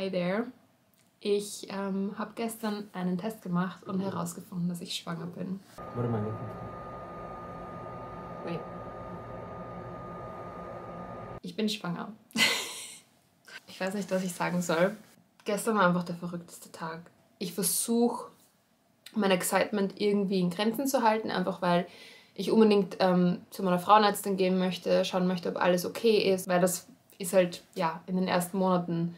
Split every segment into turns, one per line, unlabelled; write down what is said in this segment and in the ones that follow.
Hi there. Ich habe gestern einen Test gemacht und herausgefunden, dass ich schwanger bin. Wait. Ich bin schwanger. Ich weiß nicht, was ich sagen soll. Gestern war einfach der verrückteste Tag. Ich versuche, mein Excitement irgendwie in Grenzen zu halten, einfach weil ich unbedingt zu meiner Frauenärztin gehen möchte, schauen möchte, ob alles okay ist, weil das ist halt ja in den ersten Monaten,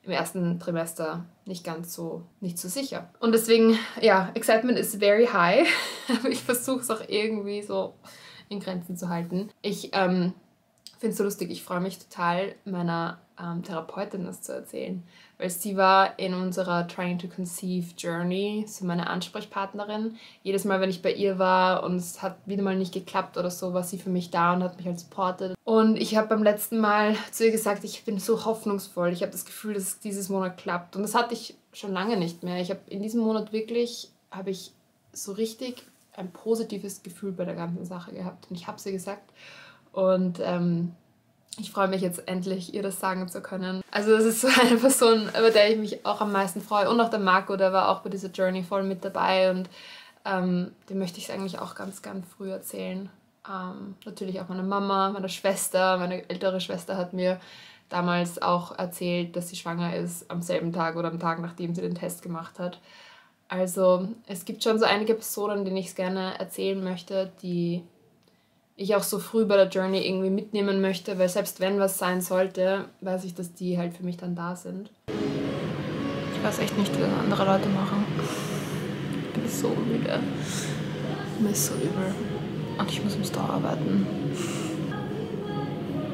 im ersten Trimester nicht so sicher. Und deswegen, ja, Excitement is very high, aber ich versuche es auch irgendwie so in Grenzen zu halten. Ich finde es so lustig, ich freue mich total, meiner Therapeutin das zu erzählen, weil sie war in unserer Trying to Conceive Journey so meine Ansprechpartnerin. Jedes Mal, wenn ich bei ihr war und es hat wieder mal nicht geklappt oder so, war sie für mich da und hat mich halt supportet. Und ich habe beim letzten Mal zu ihr gesagt, ich bin so hoffnungsvoll, ich habe das Gefühl, dass es dieses Monat klappt. Und das hatte ich schon lange nicht mehr. Ich habe in diesem Monat wirklich, habe ich so richtig ein positives Gefühl bei der ganzen Sache gehabt. Und ich habe sie gesagt. Und ich freue mich jetzt endlich, ihr das sagen zu können. Also das ist so eine Person, über der ich mich auch am meisten freue. Und auch der Marco, der war auch bei dieser Journey voll mit dabei. Und dem möchte ich es eigentlich auch ganz, ganz früh erzählen. Natürlich auch meiner Mama, meiner Schwester. Meine ältere Schwester hat mir damals auch erzählt, dass sie schwanger ist, am selben Tag oder am Tag, nachdem sie den Test gemacht hat. Also es gibt schon so einige Personen, denen ich es gerne erzählen möchte, die ich auch so früh bei der Journey irgendwie mitnehmen möchte, weil selbst wenn was sein sollte, weiß ich, dass die halt für mich dann da sind. Ich weiß echt nicht, wie das andere Leute machen. Ich bin so müde. Mir ist so übel. Und ich muss im Store arbeiten.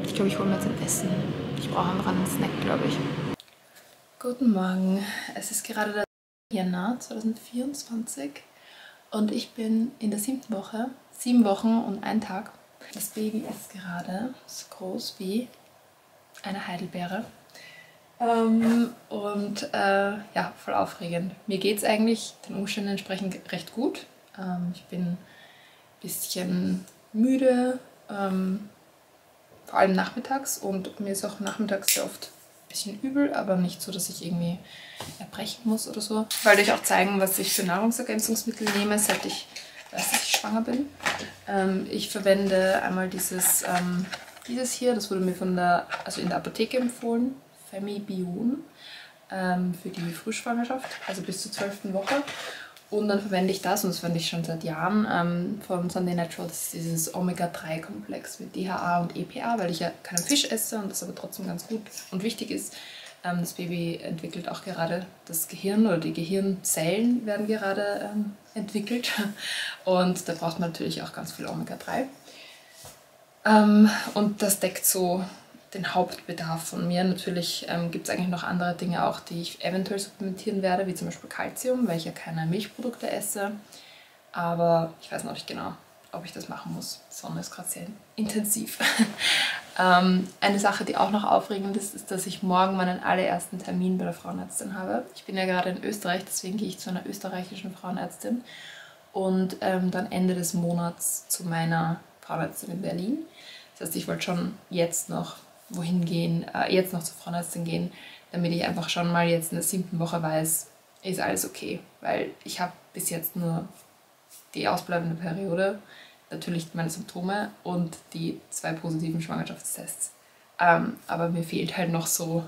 Ich glaube, ich hole mir jetzt ein Essen. Ich brauche einfach einen Snack, glaube ich. Guten Morgen. Es ist gerade der Jänner 2024 und ich bin in der 7. Woche. 7 Wochen und 1 Tag. Das Baby ist gerade so groß wie eine Heidelbeere. Ja, voll aufregend. Mir geht es eigentlich den Umständen entsprechend recht gut. Ich bin ein bisschen müde, vor allem nachmittags, und mir ist auch nachmittags sehr oft ein bisschen übel, aber nicht so, dass ich irgendwie erbrechen muss oder so. Ich wollte euch auch zeigen, was ich für Nahrungsergänzungsmittel nehme, seit ich weiß, dass ich schwanger bin. Ich verwende einmal dieses hier, das wurde mir in der Apotheke empfohlen, Femibion, für die Frühschwangerschaft, also bis zur 12. Woche. Und dann verwende ich das, und das verwende ich schon seit Jahren, von Sunday Natural, das ist dieses Omega-3-Komplex mit DHA und EPA, weil ich ja keinen Fisch esse und das aber trotzdem ganz gut und wichtig ist. Das Baby entwickelt auch gerade das Gehirn, oder die Gehirnzellen werden gerade entwickelt, und da braucht man natürlich auch ganz viel Omega-3. Und das deckt so den Hauptbedarf von mir. Natürlich gibt es eigentlich noch andere Dinge auch, die ich eventuell supplementieren werde, wie zum Beispiel Calcium, weil ich ja keine Milchprodukte esse. Aber ich weiß noch nicht genau, ob ich das machen muss. Die Sonne ist gerade sehr intensiv. Eine Sache, die auch noch aufregend ist, ist, dass ich morgen meinen allerersten Termin bei der Frauenärztin habe. Ich bin ja gerade in Österreich, deswegen gehe ich zu einer österreichischen Frauenärztin. Und dann Ende des Monats zu meiner Frauenärztin in Berlin. Das heißt, ich wollte schon jetzt noch wohin gehen, jetzt noch zur Frauenärztin gehen, damit ich einfach schon mal jetzt in der 7. Woche weiß, ist alles okay. Weil ich habe bis jetzt nur die ausbleibende Periode, natürlich meine Symptome und die 2 positiven Schwangerschaftstests. Aber mir fehlt halt noch so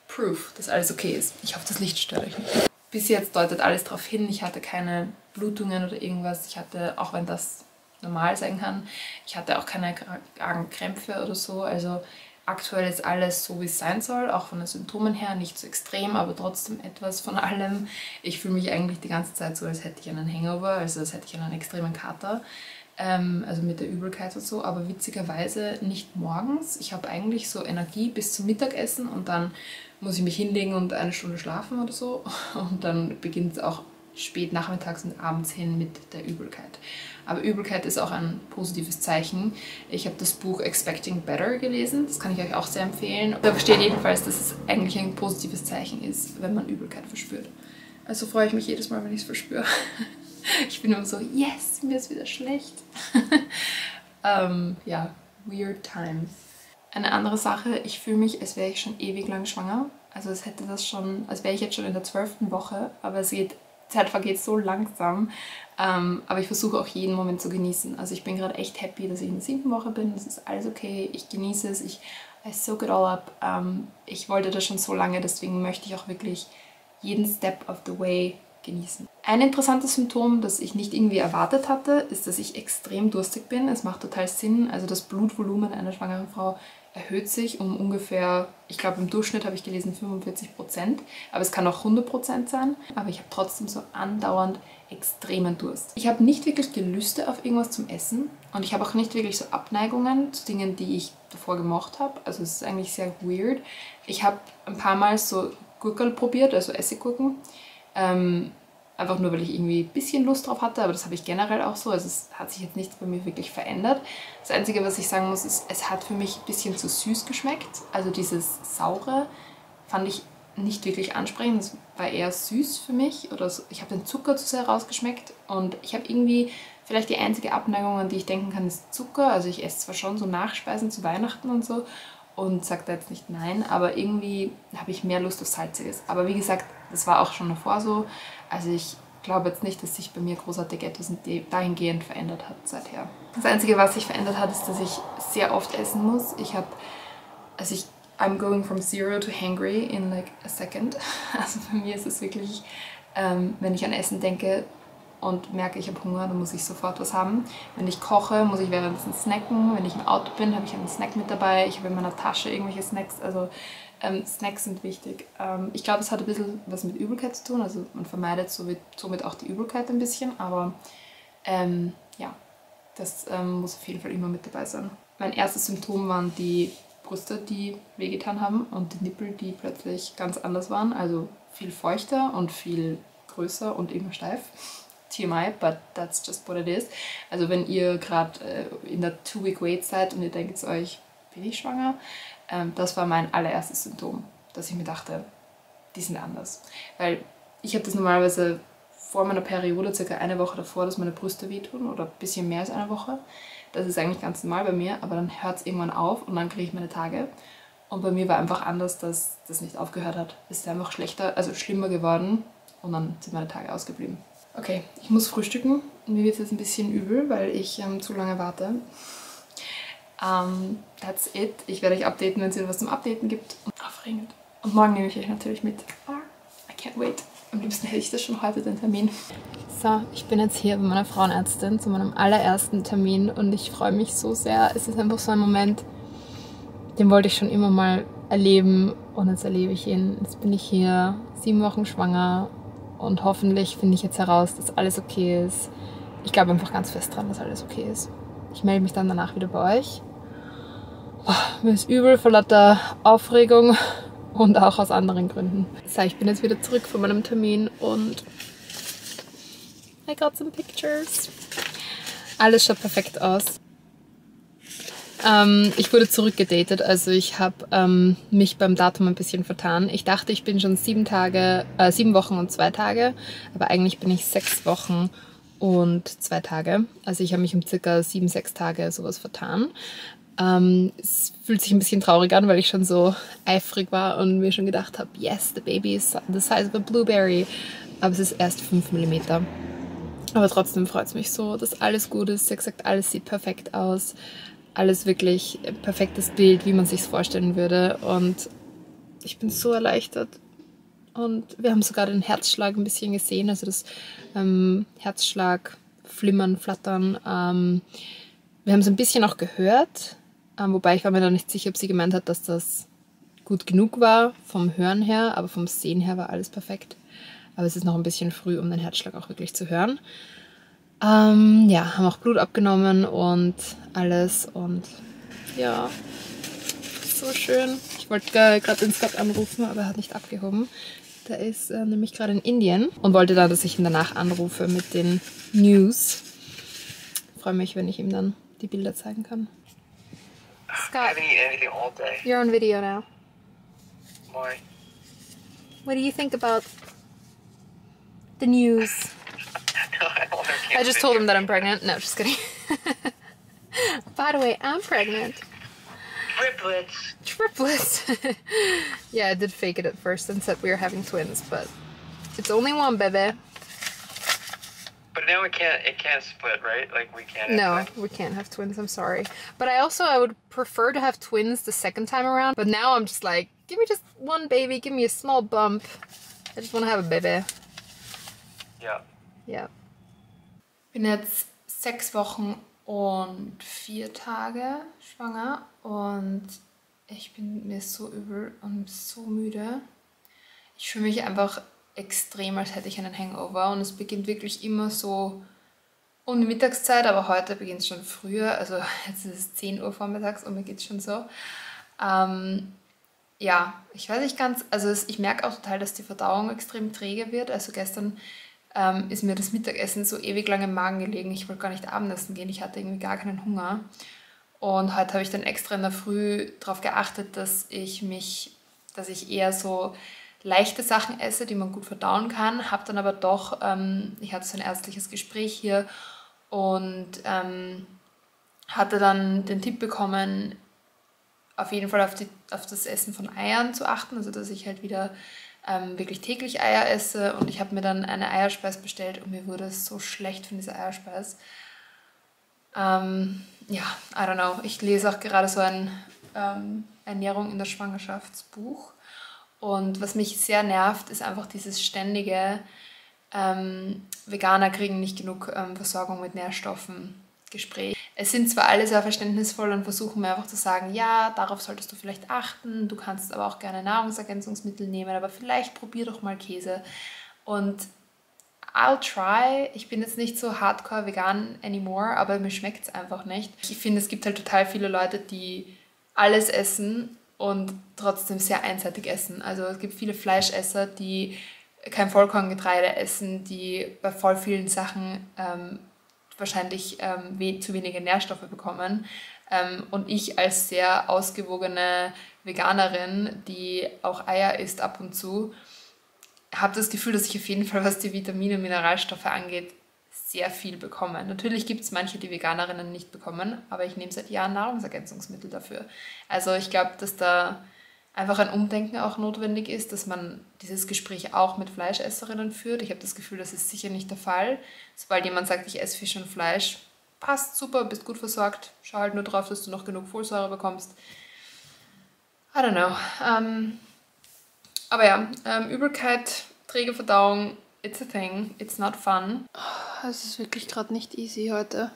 Proof, dass alles okay ist. Ich hoffe, das Licht stört euch nicht. Bis jetzt deutet alles darauf hin, ich hatte keine Blutungen oder irgendwas. Ich hatte, auch wenn das normal sein kann, ich hatte auch keine argen Krämpfe oder so. Also aktuell ist alles so, wie es sein soll, auch von den Symptomen her, nicht so extrem, aber trotzdem etwas von allem. Ich fühle mich eigentlich die ganze Zeit so, als hätte ich einen Hangover, also als hätte ich einen extremen Kater, also mit der Übelkeit und so, aber witzigerweise nicht morgens. Ich habe eigentlich so Energie bis zum Mittagessen und dann muss ich mich hinlegen und 1 Stunde schlafen oder so, und dann beginnt es auch spät nachmittags und abends hin mit der Übelkeit. Aber Übelkeit ist auch ein positives Zeichen. Ich habe das Buch Expecting Better gelesen, das kann ich euch auch sehr empfehlen. Da steht jedenfalls, dass es eigentlich ein positives Zeichen ist, wenn man Übelkeit verspürt. Also freue ich mich jedes Mal, wenn ich es verspüre. Ich bin immer so, yes, mir ist wieder schlecht. Ja, weird times. Eine andere Sache, ich fühle mich, als wäre ich schon ewig lang schwanger. Also es hätte das schon, als wäre ich jetzt schon in der 12. Woche, aber die Zeit vergeht so langsam. Aber ich versuche auch jeden Moment zu genießen. Also ich bin gerade echt happy, dass ich in der 7. Woche bin. Das ist alles okay. Ich genieße es. I soak it all up. Ich wollte das schon so lange, deswegen möchte ich auch wirklich jeden Step of the way genießen. Ein interessantes Symptom, das ich nicht irgendwie erwartet hatte, ist, dass ich extrem durstig bin. Es macht total Sinn. Also das Blutvolumen einer schwangeren Frau erhöht sich um ungefähr, ich glaube im Durchschnitt habe ich gelesen 45%, aber es kann auch 100% sein. Aber ich habe trotzdem so andauernd extremen Durst. Ich habe nicht wirklich Gelüste auf irgendwas zum Essen und ich habe auch nicht wirklich so Abneigungen zu Dingen, die ich davor gemocht habe. Also es ist eigentlich sehr weird. Ich habe ein paar Mal so Gurkel probiert, also Essiggurken. Einfach nur, weil ich irgendwie ein bisschen Lust drauf hatte, aber das habe ich generell auch so. Also es hat sich jetzt nichts bei mir wirklich verändert. Das Einzige, was ich sagen muss, ist, es hat für mich ein bisschen zu süß geschmeckt. Also dieses Saure fand ich nicht wirklich ansprechend. Das war eher süß für mich. Oder so. Ich habe den Zucker zu sehr rausgeschmeckt. Und ich habe irgendwie, vielleicht die einzige Abneigung, an die ich denken kann, ist Zucker. Also ich esse zwar schon so Nachspeisen zu Weihnachten und so und sage da jetzt nicht nein, aber irgendwie habe ich mehr Lust auf Salziges. Aber wie gesagt, das war auch schon davor so. Also ich glaube jetzt nicht, dass sich bei mir großartig etwas dahingehend verändert hat seither. Das Einzige, was sich verändert hat, ist, dass ich sehr oft essen muss. I'm going from 0 to hangry in like a second. Also bei mir ist es wirklich, wenn ich an Essen denke und merke, ich habe Hunger, dann muss ich sofort was haben. Wenn ich koche, muss ich währenddessen snacken. Wenn ich im Auto bin, habe ich einen Snack mit dabei. Ich habe in meiner Tasche irgendwelche Snacks. Also Snacks sind wichtig. Ich glaube, es hat ein bisschen was mit Übelkeit zu tun. Also man vermeidet somit auch die Übelkeit ein bisschen. Aber ja, das muss auf jeden Fall immer mit dabei sein. Mein erstes Symptom waren die Brüste, die wehgetan haben und die Nippel, die plötzlich ganz anders waren. Also viel feuchter und viel größer und immer steif. TMI, but that's just what it is. Also wenn ihr gerade in der 2-Week-Wait seid und ihr denkt euch, bin ich schwanger? Das war mein allererstes Symptom, dass ich mir dachte, die sind anders. Weil ich habe das normalerweise vor meiner Periode, circa eine Woche davor, dass meine Brüste wehtun oder ein bisschen mehr als eine Woche. Das ist eigentlich ganz normal bei mir, aber dann hört es irgendwann auf und dann kriege ich meine Tage. Und bei mir war einfach anders, dass das nicht aufgehört hat. Es ist einfach schlechter, also schlimmer geworden und dann sind meine Tage ausgeblieben. Okay, ich muss frühstücken. Mir wird es jetzt ein bisschen übel, weil ich zu lange warte. That's it. Ich werde euch updaten, wenn es wieder was zum Updaten gibt. Aufregend. Und morgen nehme ich euch natürlich mit. I can't wait. Am liebsten hätte ich das schon heute, den Termin. So, ich bin jetzt hier bei meiner Frauenärztin zu meinem allerersten Termin und ich freue mich so sehr. Es ist einfach so ein Moment, den wollte ich schon immer mal erleben und jetzt erlebe ich ihn. Jetzt bin ich hier 7 Wochen schwanger. Und hoffentlich finde ich jetzt heraus, dass alles okay ist. Ich glaube einfach ganz fest dran, dass alles okay ist. Ich melde mich dann danach wieder bei euch. Oh, mir ist übel vor lauter Aufregung und auch aus anderen Gründen. So, ich bin jetzt wieder zurück von meinem Termin und I got some pictures. Alles schaut perfekt aus. Ich wurde zurückgedatet, also ich habe mich beim Datum ein bisschen vertan. Ich dachte, ich bin schon 7 Wochen und 2 Tage, aber eigentlich bin ich 6 Wochen und 2 Tage. Also ich habe mich um circa 7, 6 Tage sowas vertan. Es fühlt sich ein bisschen traurig an, weil ich schon so eifrig war und mir schon gedacht habe, yes, the baby is the size of a blueberry. Aber es ist erst 5 mm. Aber trotzdem freut es mich so, dass alles gut ist. Sie hat gesagt, alles sieht perfekt aus. Alles wirklich ein perfektes Bild, wie man sich es vorstellen würde. Und ich bin so erleichtert. Und wir haben sogar den Herzschlag ein bisschen gesehen, also das Herzschlag, Flimmern, Flattern. Wir haben es ein bisschen auch gehört, wobei ich war mir da nicht sicher, ob sie gemeint hat, dass das gut genug war vom Hören her, aber vom Sehen her war alles perfekt. Aber es ist noch ein bisschen früh, um den Herzschlag auch wirklich zu hören. Ja, haben auch Blut abgenommen und alles und ja, so schön. Ich wollte gerade den Scott anrufen, aber er hat nicht abgehoben. Der ist nämlich gerade in Indien und wollte dann, dass ich ihn danach anrufe mit den News. Ich freue mich, wenn ich ihm dann die Bilder zeigen kann. Scott,
I haven't eaten anything all day.
you're on video now.
Why?
What do you think about the news?
No, I don't want to
I just told him that I'm pregnant. No, just kidding. By the way, I'm pregnant.
Triplets.
triplets. Yeah, I did fake it at first and said we were having twins, but it's only one, baby.
But now it can't split, right? Like we can't.
No, we can't have twins, I'm sorry. But I would prefer to have twins the second time around. But now I'm just like, give me just one baby, give me a small bump. I just want to have a baby.
Ja.
Ja. Bin jetzt 6 Wochen und 4 Tage schwanger und mir ist so übel und so müde. Ich fühle mich einfach extrem, als hätte ich einen Hangover und es beginnt wirklich immer so um die Mittagszeit, aber heute beginnt es schon früher, also jetzt ist es 10 Uhr vormittags und mir geht es schon so. Ja, ich weiß nicht ganz, also ich merke auch total, dass die Verdauung extrem träge wird. Also gestern ist mir das Mittagessen so ewig lang im Magen gelegen. Ich wollte gar nicht Abendessen gehen, ich hatte irgendwie gar keinen Hunger. Und heute habe ich dann extra in der Früh darauf geachtet, dass ich eher so leichte Sachen esse, die man gut verdauen kann. Habe dann aber doch, ich hatte so ein ärztliches Gespräch hier und hatte dann den Tipp bekommen, auf jeden Fall auf das Essen von Eiern zu achten, also dass ich halt wieder wirklich täglich Eier esse und ich habe mir dann eine Eierspeis bestellt und mir wurde es so schlecht von dieser Eierspeis. Ja, I don't know. Ich lese auch gerade so ein Ernährung in der Schwangerschaftsbuch und was mich sehr nervt, ist einfach dieses ständige Veganer kriegen nicht genug Versorgung mit Nährstoffen Gespräch. Es sind zwar alle sehr verständnisvoll und versuchen mir einfach zu sagen, ja, darauf solltest du vielleicht achten, du kannst aber auch gerne Nahrungsergänzungsmittel nehmen, aber vielleicht probier doch mal Käse. Und I'll try. Ich bin jetzt nicht so hardcore vegan anymore, aber mir schmeckt es einfach nicht. Ich finde, es gibt halt total viele Leute, die alles essen und trotzdem sehr einseitig essen. Also es gibt viele Fleischesser, die kein Vollkorngetreide essen, die bei voll vielen Sachen wahrscheinlich zu wenige Nährstoffe bekommen. Und ich als sehr ausgewogene Veganerin, die auch Eier isst ab und zu, habe das Gefühl, dass ich auf jeden Fall, was die Vitamine und Mineralstoffe angeht, sehr viel bekomme. Natürlich gibt es manche, die Veganerinnen nicht bekommen, aber ich nehme seit Jahren Nahrungsergänzungsmittel dafür. Also ich glaube, dass da einfach ein Umdenken auch notwendig ist, dass man dieses Gespräch auch mit Fleischesserinnen führt. Ich habe das Gefühl, das ist sicher nicht der Fall. Sobald jemand sagt, ich esse Fisch und Fleisch, passt super, bist gut versorgt, schau halt nur drauf, dass du noch genug Folsäure bekommst. I don't know. Aber ja, Übelkeit, träge Verdauung, it's a thing, it's not fun. Es ist wirklich gerade nicht easy heute.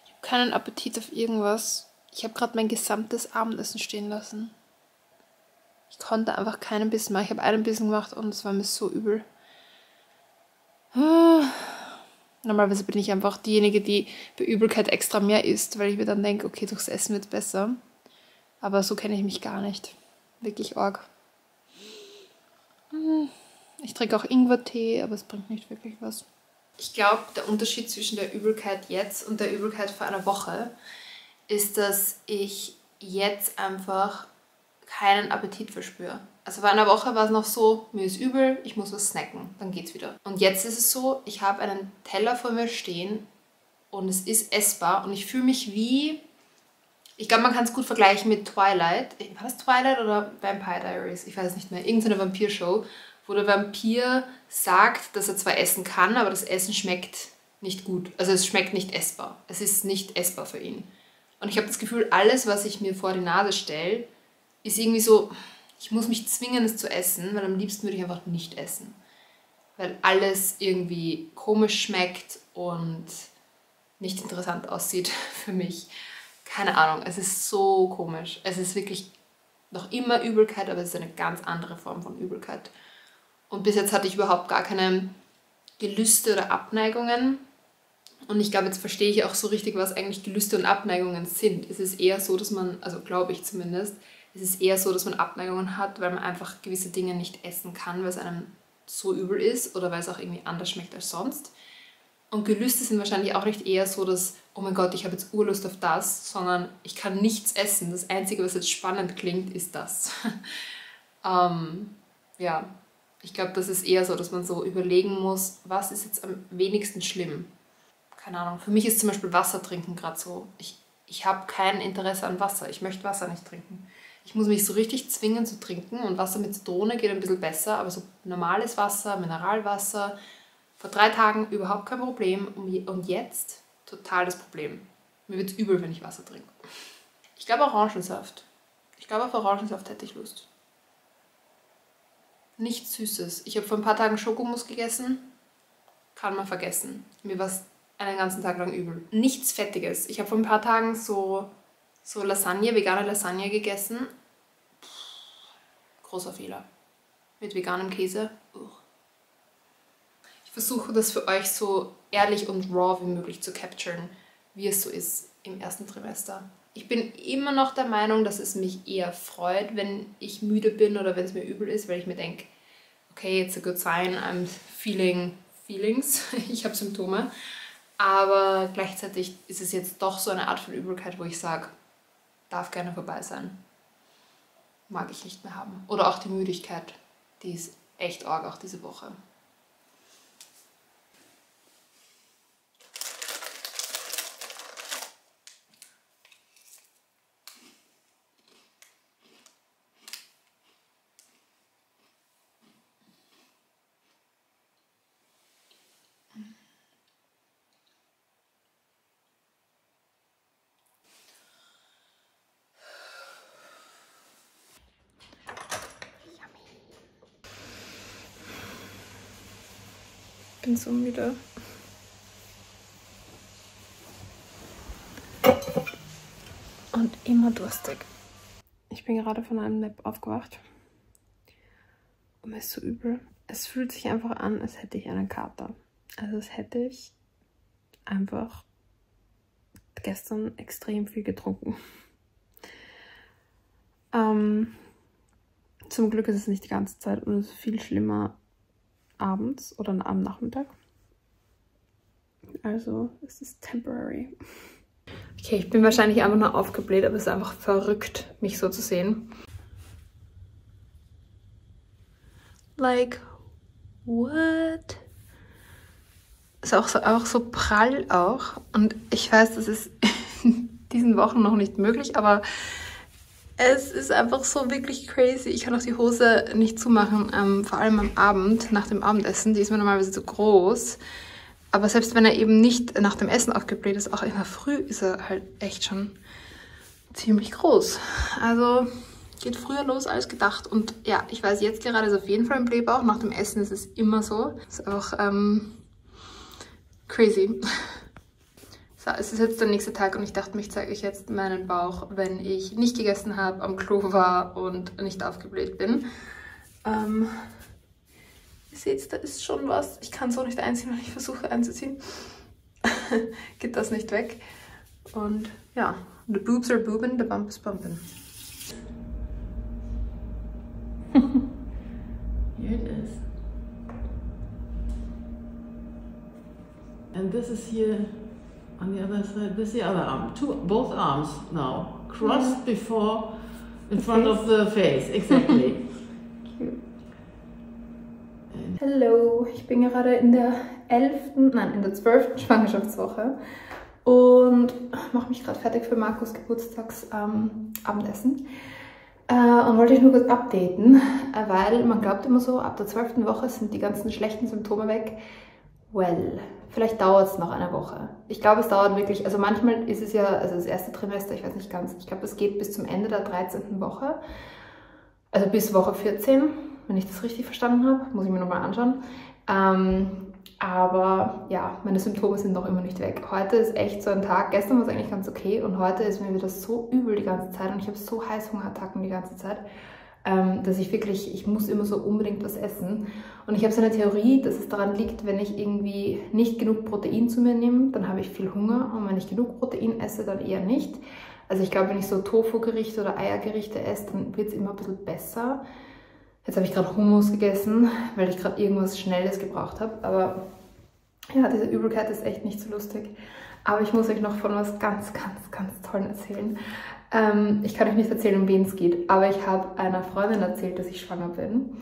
Ich habe keinen Appetit auf irgendwas. Ich habe gerade mein gesamtes Abendessen stehen lassen. Ich konnte einfach keinen Bissen machen. Ich habe einen Bissen gemacht und es war mir so übel. Normalerweise bin ich einfach diejenige, die bei Übelkeit extra mehr isst, weil ich mir dann denke, okay, durchs Essen wird es besser. Aber so kenne ich mich gar nicht. Wirklich arg. Ich trinke auch Ingwertee, aber es bringt nicht wirklich was. Ich glaube, der Unterschied zwischen der Übelkeit jetzt und der Übelkeit vor einer Woche ist, dass ich jetzt einfach keinen Appetit verspüre. Also vor einer Woche war es noch so, mir ist übel, ich muss was snacken, dann geht's wieder. Und jetzt ist es so, ich habe einen Teller vor mir stehen und es ist essbar und ich fühle mich wie, ich glaube, man kann es gut vergleichen mit Twilight. War das Twilight oder Vampire Diaries? Ich weiß es nicht mehr. Irgendeine Vampirshow, wo der Vampir sagt, dass er zwar essen kann, aber das Essen schmeckt nicht gut. Also es schmeckt nicht essbar. Es ist nicht essbar für ihn. Und ich habe das Gefühl, alles, was ich mir vor die Nase stelle, ist irgendwie so, ich muss mich zwingen, es zu essen, weil am liebsten würde ich einfach nicht essen. Weil alles irgendwie komisch schmeckt und nicht interessant aussieht für mich. Keine Ahnung, es ist so komisch. Es ist wirklich noch immer Übelkeit, aber es ist eine ganz andere Form von Übelkeit. Und bis jetzt hatte ich überhaupt gar keine Gelüste oder Abneigungen. Und ich glaube, jetzt verstehe ich auch so richtig, was eigentlich Gelüste und Abneigungen sind. Es ist eher so, dass man, also glaube ich zumindest, es ist eher so, dass man Abneigungen hat, weil man einfach gewisse Dinge nicht essen kann, weil es einem so übel ist oder weil es auch irgendwie anders schmeckt als sonst. Und Gelüste sind wahrscheinlich auch nicht eher so, dass, oh mein Gott, ich habe jetzt Urlust auf das, sondern ich kann nichts essen. Das Einzige, was jetzt spannend klingt, ist das. Ja, ich glaube, das ist eher so, dass man so überlegen muss, was ist jetzt am wenigsten schlimm. Keine Ahnung, für mich ist zum Beispiel Wasser trinken gerade so. Ich Ich habe kein Interesse an Wasser. Ich möchte Wasser nicht trinken. Ich muss mich so richtig zwingen zu trinken und Wasser mit Zitrone geht ein bisschen besser, aber so normales Wasser, Mineralwasser, vor 3 Tagen überhaupt kein Problem und jetzt total das Problem. Mir wird es übel, wenn ich Wasser trinke. Ich glaube Orangensaft. Ich glaube, auf Orangensaft hätte ich Lust. Nichts Süßes. Ich habe vor ein paar Tagen Schokomus gegessen. Kann man vergessen. Mir war es einen ganzen Tag lang übel. Nichts Fettiges. Ich habe vor ein paar Tagen so Lasagne, vegane Lasagne gegessen. Großer Fehler. Mit veganem Käse. Ich versuche das für euch so ehrlich und raw wie möglich zu capturen, wie es so ist im ersten Trimester. Ich bin immer noch der Meinung, dass es mich eher freut, wenn ich müde bin oder wenn es mir übel ist, weil ich mir denke, okay, it's a good sign, I'm feeling feelings, ich habe Symptome. Aber gleichzeitig ist es jetzt doch so eine Art von Übelkeit, wo ich sage, darf gerne vorbei sein. Mag ich nicht mehr haben. Oder auch die Müdigkeit, die ist echt arg auch diese Woche. Ich bin so müde. Und immer durstig. Ich bin gerade von einem Nap aufgewacht. Und mir ist so übel. Es fühlt sich einfach an, als hätte ich einen Kater. Also als hätte ich einfach gestern extrem viel getrunken. Zum Glück ist es nicht die ganze Zeit und es ist viel schlimmer abends oder am Nachmittag. Also es ist temporary. Okay, ich bin wahrscheinlich einfach nur aufgebläht, aber es ist einfach verrückt, mich so zu sehen. Like, what? Ist auch so prall auch. Und ich weiß, das ist in diesen Wochen noch nicht möglich, aber es ist einfach so wirklich crazy. Ich kann auch die Hose nicht zumachen, vor allem am Abend, nach dem Abendessen. Die ist mir normalerweise zu groß. Aber selbst wenn er eben nicht nach dem Essen aufgebläht ist, auch in der Früh ist er halt echt schon ziemlich groß. Also geht früher los als gedacht. Und ja, ich weiß, jetzt gerade ist auf jeden Fall ein Blähbauch. Nach dem Essen ist es immer so. Ist auch crazy. So, es ist jetzt der nächste Tag und ich dachte mir, ich zeige euch jetzt meinen Bauch, wenn ich nicht gegessen habe, am Klo war und nicht aufgebläht bin. Ihr seht, da ist schon was. Ich kann es auch nicht einziehen, wenn ich versuche einzuziehen. Geht das nicht weg. Und ja, the boobs are boobin', the bump is bumpin'.
Here it is. And this is here on the other side. This is the other arm. Both arms now. Crossed before, in front of the face. Exactly.
Cute. Hallo, ich bin gerade in der 12. Schwangerschaftswoche und mache mich gerade fertig für Markus Geburtstagsabendessen. Und wollte ich nur kurz updaten, weil man glaubt immer so, ab der 12. Woche sind die ganzen schlechten Symptome weg. Well, vielleicht dauert es noch eine Woche. Ich glaube, es dauert wirklich, also manchmal ist es ja, also das erste Trimester, ich weiß nicht ganz, ich glaube, es geht bis zum Ende der 13. Woche, also bis Woche 14, wenn ich das richtig verstanden habe, muss ich mir nochmal anschauen. Aber ja, meine Symptome sind noch immer nicht weg. Heute ist echt so ein Tag, gestern war es eigentlich ganz okay und heute ist mir wieder so übel die ganze Zeit und ich habe so Heißhungerattacken die ganze Zeit, dass ich muss immer so unbedingt was essen. Und ich habe so eine Theorie, dass es daran liegt, wenn ich irgendwie nicht genug Protein zu mir nehme, dann habe ich viel Hunger und wenn ich genug Protein esse, dann eher nicht. Also ich glaube, wenn ich so Tofu-Gerichte oder Eiergerichte esse, dann wird es immer ein bisschen besser. Jetzt habe ich gerade Hummus gegessen, weil ich gerade irgendwas Schnelles gebraucht habe. Aber ja, diese Übelkeit ist echt nicht so lustig. Aber ich muss euch noch von was ganz, ganz, ganz Tollen erzählen. Ich kann euch nicht erzählen, um wen es geht, aber ich habe einer Freundin erzählt, dass ich schwanger bin.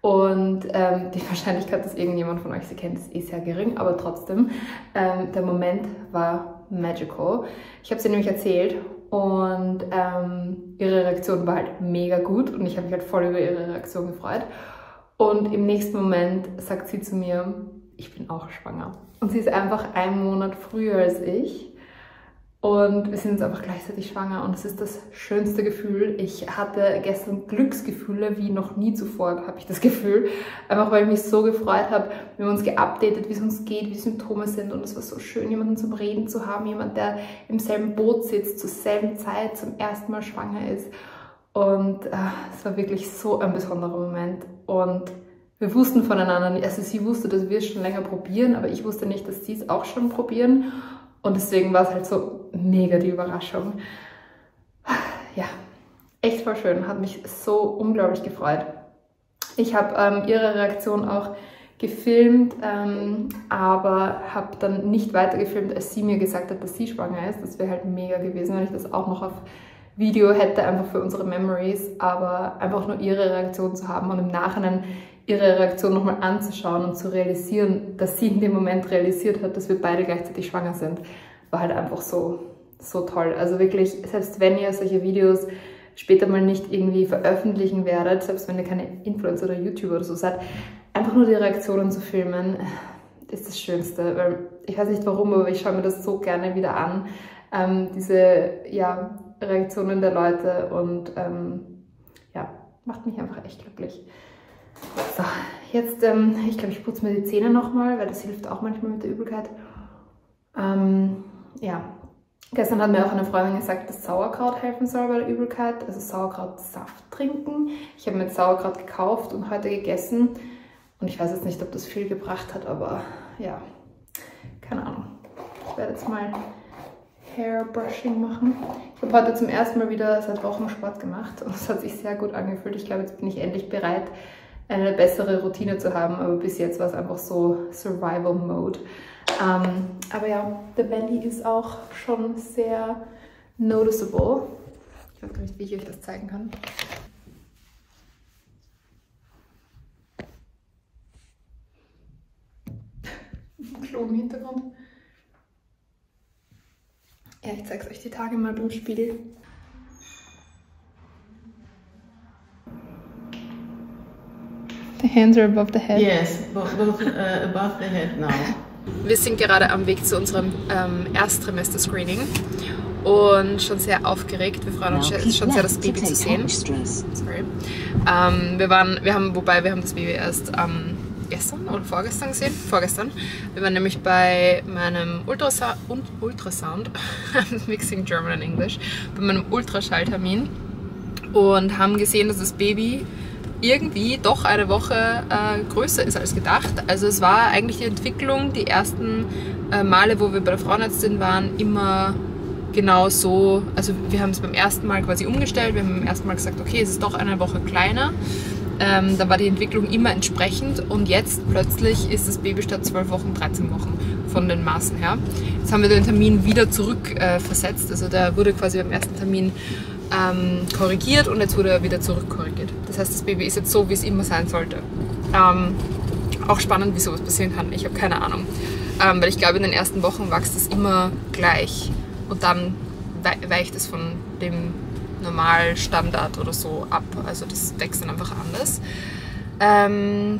Und die Wahrscheinlichkeit, dass irgendjemand von euch sie kennt, ist sehr gering, aber trotzdem, der Moment war magical. Ich habe sie nämlich erzählt und ihre Reaktion war halt mega gut und ich habe mich halt voll über ihre Reaktion gefreut. Und im nächsten Moment sagt sie zu mir, ich bin auch schwanger. Und sie ist einfach 1 Monat früher als ich. Und wir sind jetzt einfach gleichzeitig schwanger und es ist das schönste Gefühl. Ich hatte gestern Glücksgefühle wie noch nie zuvor, habe ich das Gefühl. Einfach weil ich mich so gefreut habe. Wir haben uns geupdatet, wie es uns geht, wie die Symptome sind. Und es war so schön, jemanden zum Reden zu haben. Jemand, der im selben Boot sitzt, zur selben Zeit, zum ersten Mal schwanger ist. Und es war wirklich so ein besonderer Moment. Und wir wussten voneinander, also sie wusste, dass wir es schon länger probieren, aber ich wusste nicht, dass sie es auch schon probieren. Und deswegen war es halt so mega die Überraschung. Ja, echt voll schön, hat mich so unglaublich gefreut. Ich habe ihre Reaktion auch gefilmt, aber habe dann nicht weiter gefilmt, als sie mir gesagt hat, dass sie schwanger ist. Das wäre halt mega gewesen, wenn ich das auch noch auf Video hätte, einfach für unsere Memories, aber einfach nur ihre Reaktion zu haben und im Nachhinein ihre Reaktion nochmal anzuschauen und zu realisieren, dass sie in dem Moment realisiert hat, dass wir beide gleichzeitig schwanger sind, war halt einfach so toll. Also wirklich, selbst wenn ihr solche Videos später mal nicht irgendwie veröffentlichen werdet, selbst wenn ihr keine Influencer oder YouTuber oder so seid, einfach nur die Reaktionen zu filmen, ist das Schönste. Weil ich weiß nicht warum, aber ich schaue mir das so gerne wieder an, diese Reaktionen der Leute und macht mich einfach echt glücklich. So, jetzt, ich glaube, ich putze mir die Zähne nochmal, weil das hilft auch manchmal mit der Übelkeit. Gestern hat mir auch eine Freundin gesagt, dass Sauerkraut helfen soll bei der Übelkeit, also Sauerkrautsaft trinken. Ich habe mir jetzt Sauerkraut gekauft und heute gegessen und ich weiß jetzt nicht, ob das viel gebracht hat, aber ja, keine Ahnung. Ich werde jetzt mal Hairbrushing machen. Ich habe heute zum ersten Mal wieder seit Wochen Sport gemacht und es hat sich sehr gut angefühlt. Ich glaube, jetzt bin ich endlich bereit, eine bessere Routine zu haben, aber bis jetzt war es einfach so Survival Mode. Aber ja, der Belly ist auch schon sehr noticeable. Ich weiß gar nicht, wie ich euch das zeigen kann. Klo im Hintergrund. Ja, ich zeige es euch die Tage mal beim Spiegel. The hands are above the head.
Yes, both above the head now.
Wir sind gerade am Weg zu unserem Erstsemester-Screening und schon sehr aufgeregt. Wir freuen uns schon sehr, das Baby zu sehen. Sorry. Wir haben das Baby erst gestern oder vorgestern gesehen. Vorgestern. Wir waren nämlich bei meinem Ultrasound, mixing German and English, bei meinem Ultraschalltermin und haben gesehen, dass das Baby irgendwie doch eine Woche größer ist als gedacht. Also es war eigentlich die Entwicklung, die ersten Male, wo wir bei der Frauenärztin waren, immer genau so. Also wir haben es beim ersten Mal quasi umgestellt. Wir haben beim ersten Mal gesagt, okay, es ist doch eine Woche kleiner. Da war die Entwicklung immer entsprechend und jetzt plötzlich ist das Baby statt 12 Wochen 13 Wochen von den Maßen her. Jetzt haben wir den Termin wieder zurückversetzt. Also der wurde quasi beim ersten Termin korrigiert und jetzt wurde er wieder zurückkorrigiert. Das heißt, das Baby ist jetzt so, wie es immer sein sollte. Auch spannend, wie sowas passieren kann. Ich habe keine Ahnung. Weil ich glaube, in den ersten Wochen wächst es immer gleich und dann weicht es von dem Normalstandard oder so ab. Also das wächst dann einfach anders.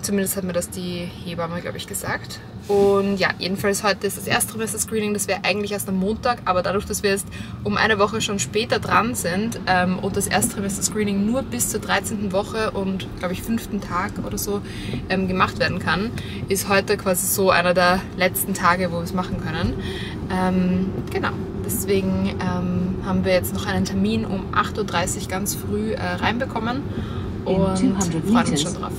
Zumindest hat mir das die Hebamme, glaube ich, gesagt. Und ja, jedenfalls heute ist das Erstsemester-Screening. Das wäre eigentlich erst am Montag, aber dadurch, dass wir jetzt um eine Woche schon später dran sind und das Erstsemester-Screening nur bis zur 13. Woche und, glaube ich, 5. Tag oder so gemacht werden kann, ist heute quasi so einer der letzten Tage, wo wir es machen können. Genau, deswegen haben wir jetzt noch einen Termin um 8:30 Uhr ganz früh reinbekommen. Und freuen uns schon drauf.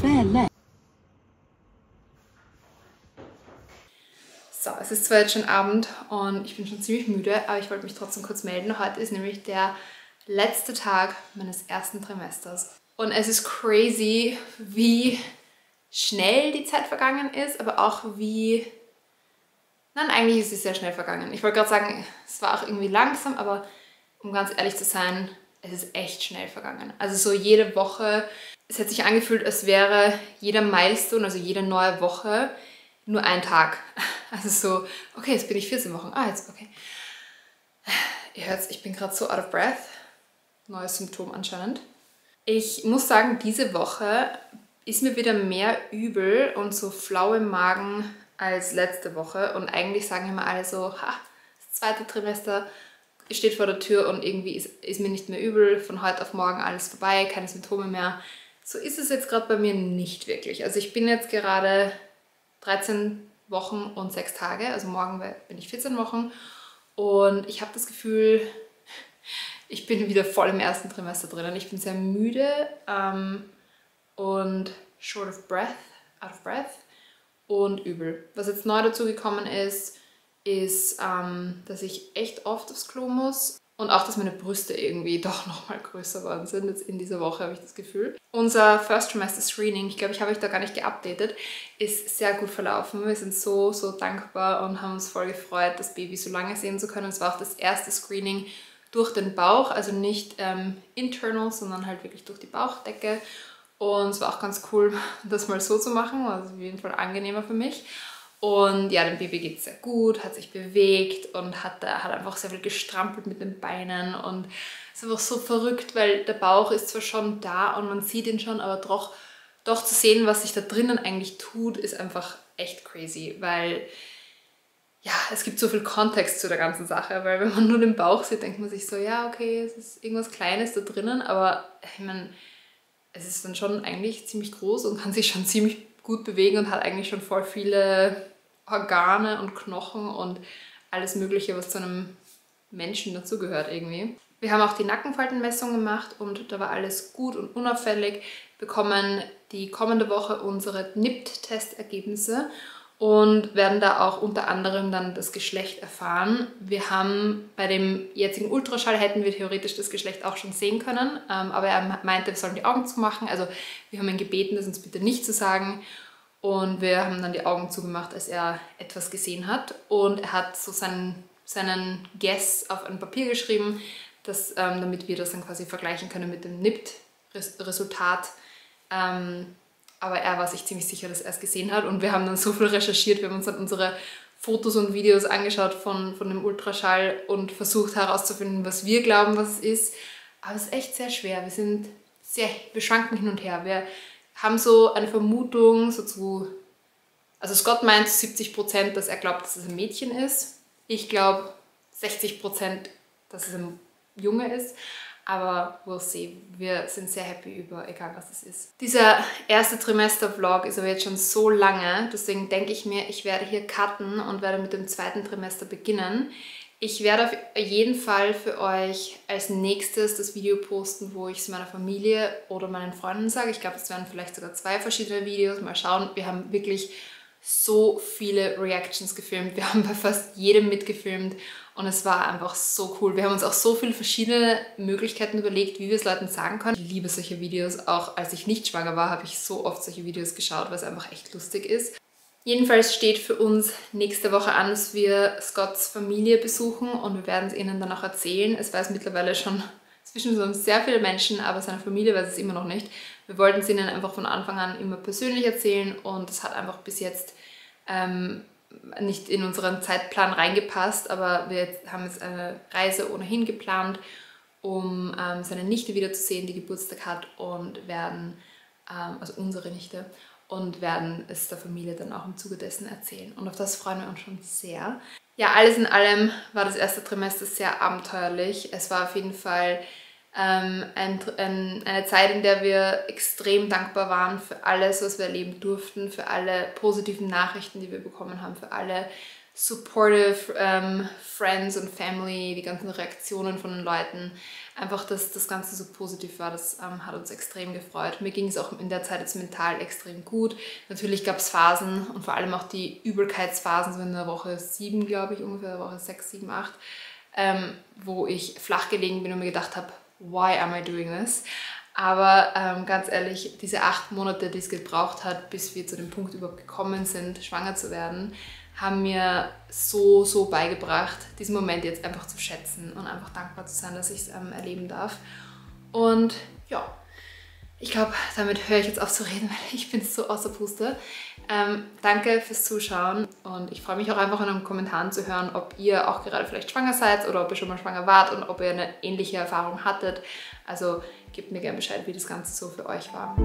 So, es ist zwar jetzt schon Abend und ich bin schon ziemlich müde, aber ich wollte mich trotzdem kurz melden. Heute ist nämlich der letzte Tag meines ersten Trimesters. Und es ist crazy, wie schnell die Zeit vergangen ist, aber auch wie... Nein, eigentlich ist sie sehr schnell vergangen. Ich wollte gerade sagen, es war auch irgendwie langsam, aber um ganz ehrlich zu sein, es ist echt schnell vergangen. Also so jede Woche, es hat sich angefühlt, als wäre jeder Milestone, also jede neue Woche, nur ein Tag. Also so, okay, jetzt bin ich 14 Wochen. Ah, jetzt, okay. Ihr hört's, ich bin gerade so out of breath. Neues Symptom anscheinend. Ich muss sagen, diese Woche ist mir wieder mehr übel und so flau im Magen als letzte Woche. Und eigentlich sagen immer alle so, das zweite Trimester steht vor der Tür und irgendwie ist mir nicht mehr übel. Von heute auf morgen alles vorbei, keine Symptome mehr. So ist es jetzt gerade bei mir nicht wirklich. Also ich bin jetzt gerade 13 Wochen und 6 Tage. Also morgen bin ich 14 Wochen. Und ich habe das Gefühl, ich bin wieder voll im ersten Trimester drinnen. Ich bin sehr müde und out of breath und übel. Was jetzt neu dazu gekommen ist, dass ich echt oft aufs Klo muss und auch, dass meine Brüste irgendwie doch nochmal größer geworden sind. Jetzt in dieser Woche habe ich das Gefühl. Unser First Trimester Screening, ich glaube, ich habe euch da gar nicht geupdatet, ist sehr gut verlaufen. Wir sind so dankbar und haben uns voll gefreut, das Baby so lange sehen zu können. Es war auch das erste Screening durch den Bauch, also nicht internal, sondern halt wirklich durch die Bauchdecke. Und es war auch ganz cool, das mal so zu machen, also auf jeden Fall angenehmer für mich. Und ja, dem Baby geht es sehr gut, hat sich bewegt und hat einfach sehr viel gestrampelt mit den Beinen. Und es ist einfach so verrückt, weil der Bauch ist zwar schon da und man sieht ihn schon, aber doch zu sehen, was sich da drinnen eigentlich tut, ist einfach echt crazy, weil ja, es gibt so viel Kontext zu der ganzen Sache, weil wenn man nur den Bauch sieht, denkt man sich so, ja, okay, es ist irgendwas Kleines da drinnen, aber ich meine, es ist dann schon eigentlich ziemlich groß und kann sich schon ziemlich gut bewegen und hat eigentlich schon voll viele Organe und Knochen und alles Mögliche, was zu einem Menschen dazugehört irgendwie. Wir haben auch die Nackenfaltenmessung gemacht und da war alles gut und unauffällig. Wir bekommen die kommende Woche unsere NIPT-Testergebnisse und werden da auch unter anderem dann das Geschlecht erfahren. Wir haben bei dem jetzigen Ultraschall hätten wir theoretisch das Geschlecht auch schon sehen können, aber er meinte, wir sollen die Augen zumachen. Also wir haben ihn gebeten, das uns bitte nicht zu sagen. Und wir haben dann die Augen zugemacht, als er etwas gesehen hat. Und er hat so seinen Guess auf ein Papier geschrieben, damit wir das dann quasi vergleichen können mit dem NIPT-Resultat. Aber er war sich ziemlich sicher, dass er es gesehen hat. Und wir haben dann so viel recherchiert, wir haben uns dann unsere Fotos und Videos angeschaut von dem Ultraschall und versucht herauszufinden, was wir glauben, was es ist. Aber es ist echt sehr schwer. Wir schwanken hin und her. Wir haben so eine Vermutung, also Scott meint 70%, dass er glaubt, dass es ein Mädchen ist. Ich glaube 60%, dass es ein Junge ist. Aber we'll see. Wir sind sehr happy über, egal was es ist. Dieser erste Trimester-Vlog ist aber jetzt schon so lange, deswegen denke ich mir, ich werde hier cutten und werde mit dem zweiten Trimester beginnen. Ich werde auf jeden Fall für euch als nächstes das Video posten, wo ich es meiner Familie oder meinen Freunden sage. Ich glaube, es werden vielleicht sogar 2 verschiedene Videos. Mal schauen. Wir haben wirklich so viele Reactions gefilmt. Wir haben bei fast jedem mitgefilmt und es war einfach so cool. Wir haben uns auch so viele verschiedene Möglichkeiten überlegt, wie wir es Leuten sagen können. Ich liebe solche Videos. Auch als ich nicht schwanger war, habe ich so oft solche Videos geschaut, weil es einfach echt lustig ist. Jedenfalls steht für uns nächste Woche an, dass wir Scotts Familie besuchen und wir werden es ihnen dann auch erzählen. Es weiß mittlerweile schon zwischen uns sehr viele Menschen, aber seine Familie weiß es immer noch nicht. Wir wollten es ihnen einfach von Anfang an immer persönlich erzählen und es hat einfach bis jetzt nicht in unseren Zeitplan reingepasst, aber wir haben jetzt eine Reise ohnehin geplant, um seine Nichte wiederzusehen, die Geburtstag hat und werden, also unsere Nichte, und werden es der Familie dann auch im Zuge dessen erzählen. Und auf das freuen wir uns schon sehr. Ja, alles in allem war das erste Trimester sehr abenteuerlich. Es war auf jeden Fall eine Zeit, in der wir extrem dankbar waren für alles, was wir erleben durften, für alle positiven Nachrichten, die wir bekommen haben, für alle supportive Friends und Family, die ganzen Reaktionen von den Leuten. Einfach, dass das Ganze so positiv war, das hat uns extrem gefreut. Mir ging es auch in der Zeit jetzt mental extrem gut. Natürlich gab es Phasen und vor allem auch die Übelkeitsphasen, so in der Woche 7, glaube ich, ungefähr, Woche 6, 7, 8, wo ich flach gelegen bin und mir gedacht habe, why am I doing this? Aber ganz ehrlich, diese 8 Monate, die es gebraucht hat, bis wir zu dem Punkt überhaupt gekommen sind, schwanger zu werden, haben mir so beigebracht, diesen Moment jetzt einfach zu schätzen und einfach dankbar zu sein, dass ich es erleben darf. Und ja, Ich glaube, damit höre ich jetzt auf zu reden, weil ich bin so außer Puste. Danke fürs Zuschauen und ich freue mich auch einfach in den Kommentaren zu hören, ob ihr auch gerade vielleicht schwanger seid oder ob ihr schon mal schwanger wart und ob ihr eine ähnliche Erfahrung hattet. Also gebt mir gerne Bescheid, wie das Ganze so für euch war.